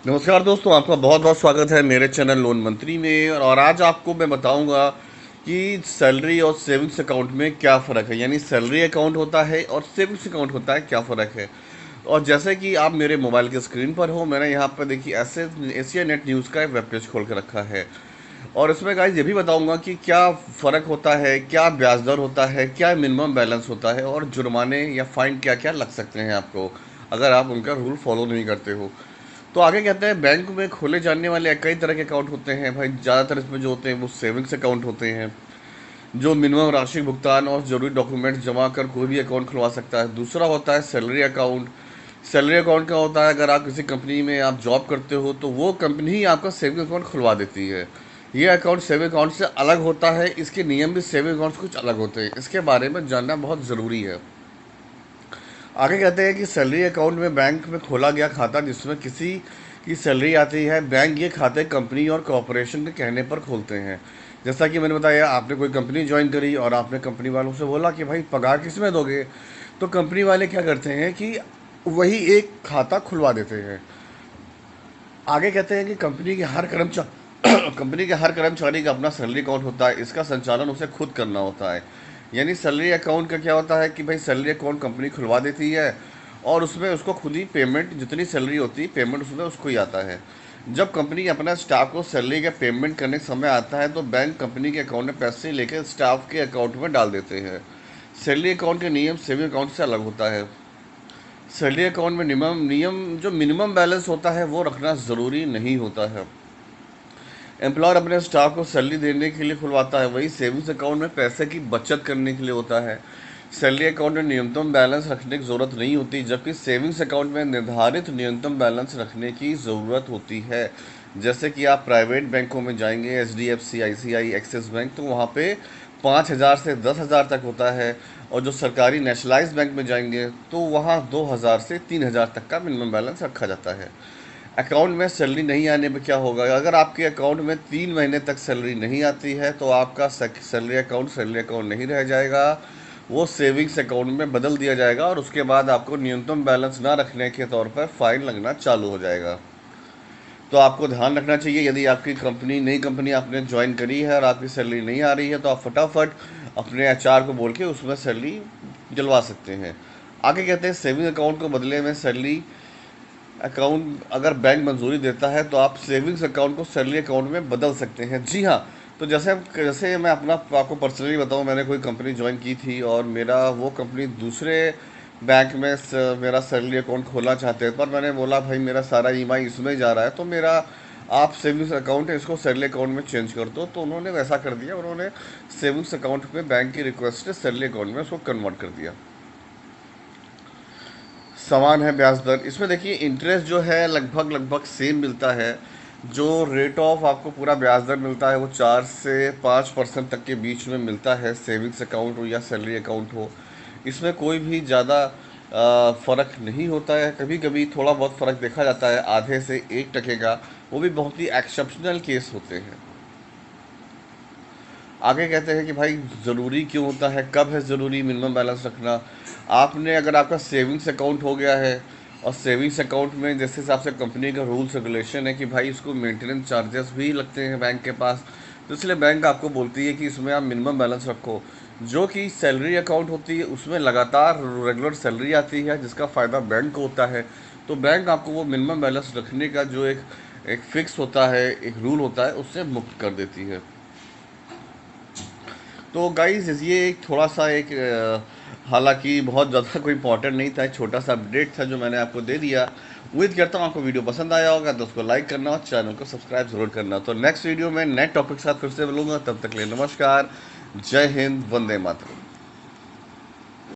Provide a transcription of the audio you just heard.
नमस्कार दोस्तों, आपका बहुत बहुत स्वागत है मेरे चैनल लोन मंत्री में। और आज आपको मैं बताऊंगा कि सैलरी और सेविंग्स अकाउंट में क्या फ़र्क है। यानी सैलरी अकाउंट होता है और सेविंग्स अकाउंट होता है, क्या फ़र्क है। और जैसे कि आप मेरे मोबाइल के स्क्रीन पर हो, मैंने यहाँ पर देखिए एशिया नेट न्यूज़ का एक वेब पेज खोल के रखा है। और इसमें गाइज ये भी बताऊंगा कि क्या फ़र्क होता है, क्या ब्याज दर होता है, क्या मिनिमम बैलेंस होता है, और जुर्माने या फाइन क्या क्या लग सकते हैं आपको अगर आप उनका रूल फॉलो नहीं करते हो। तो आगे कहते हैं, बैंक में खोले जाने वाले कई तरह के अकाउंट होते हैं भाई। ज़्यादातर इसमें जो होते हैं वो सेविंग्स अकाउंट होते हैं, जो मिनिमम राशि भुगतान और जरूरी डॉक्यूमेंट्स जमा कर कोई भी अकाउंट खुलवा सकता है। दूसरा होता है सैलरी अकाउंट। सैलरी अकाउंट क्या होता है, अगर आप किसी कंपनी में आप जॉब करते हो तो वो कंपनी ही आपका सेविंग अकाउंट खुलवा देती है। ये अकाउंट सेविंग अकाउंट से अलग होता है, इसके नियम भी सेविंग अकाउंट से कुछ अलग होते हैं। इसके बारे में जानना बहुत ज़रूरी है। आगे कहते हैं कि सैलरी अकाउंट में बैंक में खोला गया खाता जिसमें किसी की सैलरी आती है, बैंक ये खाते कंपनी और कॉरपोरेशन के कहने पर खोलते हैं। जैसा कि मैंने बताया, आपने कोई कंपनी ज्वाइन करी और आपने कंपनी वालों से बोला कि भाई पगार किस में दोगे, तो कंपनी वाले क्या करते हैं कि वही एक खाता खुलवा देते हैं। आगे कहते हैं कि कंपनी के हर कर्मचारी कंपनी के हर कर्मचारी का अपना सैलरी अकाउंट होता है, इसका संचालन उसे खुद करना होता है। यानी सैलरी अकाउंट का क्या होता है कि भाई सैलरी अकाउंट कंपनी खुलवा देती है और उसमें उसको खुद ही पेमेंट, जितनी सैलरी होती है पेमेंट उसमें उसको ही आता है। जब कंपनी अपना स्टाफ को सैलरी का पेमेंट करने का समय आता है तो बैंक कंपनी के अकाउंट में पैसे लेकर स्टाफ के अकाउंट में डाल देते हैं। सैलरी अकाउंट के नियम सेविंग अकाउंट से अलग होता है। सैलरी अकाउंट में मिनिमम बैलेंस होता है वो रखना ज़रूरी नहीं होता है। एम्प्लॉयर अपने स्टाफ को सैलरी देने के लिए खुलवाता है, वही सेविंग्स अकाउंट में पैसे की बचत करने के लिए होता है। सैलरी अकाउंट में न्यूनतम बैलेंस रखने की ज़रूरत नहीं होती, जबकि सेविंग्स अकाउंट में निर्धारित न्यूनतम बैलेंस रखने की ज़रूरत होती है। जैसे कि आप प्राइवेट बैंकों में जाएंगे, HDFC, ICI, एक्सिस बैंक, तो वहाँ पे 5,000 से 10,000 तक होता है। और जो सरकारी नेशनलाइज बैंक में जाएंगे तो वहाँ 2,000 से 3,000 तक का मिनिमम बैलेंस रखा जाता है। अकाउंट में सैलरी नहीं आने पर क्या होगा, अगर आपके अकाउंट में 3 महीने तक सैलरी नहीं आती है तो आपका सैलरी अकाउंट नहीं रह जाएगा, वो सेविंग्स अकाउंट में बदल दिया जाएगा और उसके बाद आपको न्यूनतम बैलेंस ना रखने के तौर पर फाइन लगना चालू हो जाएगा। तो आपको ध्यान रखना चाहिए, यदि आपकी नई कंपनी आपने ज्वाइन करी है और आपकी सैलरी नहीं आ रही है तो आप फटाफट अपने HR को बोल के उसमें सैलरी दिलवा सकते हैं। आगे कहते हैं, सेविंग अकाउंट को बदले में सैलरी अकाउंट अगर बैंक मंजूरी देता है तो आप सेविंग्स अकाउंट को सैलरी अकाउंट में बदल सकते हैं। जी हाँ। तो जैसे जैसे मैं अपना आपको पर्सनली बताऊं, मैंने कोई कंपनी ज्वाइन की थी और मेरा वो कंपनी दूसरे बैंक में मेरा सैलरी अकाउंट खोलना चाहते हैं, पर मैंने बोला भाई मेरा सारा EMI इसमें जा रहा है, तो मेरा आप सेविंग्स अकाउंट है इसको सैलरी अकाउंट में चेंज कर दो। तो उन्होंने वैसा कर दिया, उन्होंने सेविंग्स अकाउंट में बैंक की रिक्वेस्ट से सैलरी अकाउंट में उसको कन्वर्ट कर दिया। समान है ब्याज दर, इसमें देखिए इंटरेस्ट जो है लगभग लगभग सेम मिलता है। जो रेट ऑफ आपको पूरा ब्याज दर मिलता है वो 4 से 5% तक के बीच में मिलता है, सेविंग्स अकाउंट हो या सैलरी अकाउंट हो। इसमें कोई भी ज़्यादा फ़र्क नहीं होता है। कभी कभी थोड़ा बहुत फ़र्क देखा जाता है, आधे से 1% का, वो भी बहुत ही एक्सेप्शनल केस होते हैं। आगे कहते हैं कि भाई ज़रूरी क्यों होता है, कब है ज़रूरी मिनिमम बैलेंस रखना। आपने अगर आपका सेविंग्स अकाउंट हो गया है और सेविंग्स अकाउंट में जैसे हिसाब से कंपनी का रूल्स रेगुलेशन है कि भाई इसको मेंटेनेंस चार्जेस भी लगते हैं बैंक के पास, तो इसलिए बैंक आपको बोलती है कि इसमें आप मिनिमम बैलेंस रखो। जो कि सैलरी अकाउंट होती है उसमें लगातार रेगुलर सैलरी आती है जिसका फ़ायदा बैंक को होता है। तो बैंक आपको वो मिनिमम बैलेंस रखने का जो एक एक फिक्स होता है, एक रूल होता है, उससे मुक्त कर देती है। तो गाइस ये एक थोड़ा सा एक हालांकि बहुत ज़्यादा कोई इंपॉर्टेंट नहीं था, एक छोटा सा अपडेट था जो मैंने आपको दे दिया। उम्मीद करता हूँ आपको वीडियो पसंद आया होगा, तो उसको लाइक करना और चैनल को सब्सक्राइब जरूर करना। तो नेक्स्ट वीडियो में नए टॉपिक के साथ फिर से मिलूंगा, तब तक के लिए नमस्कार, जय हिंद, वंदे मातरम।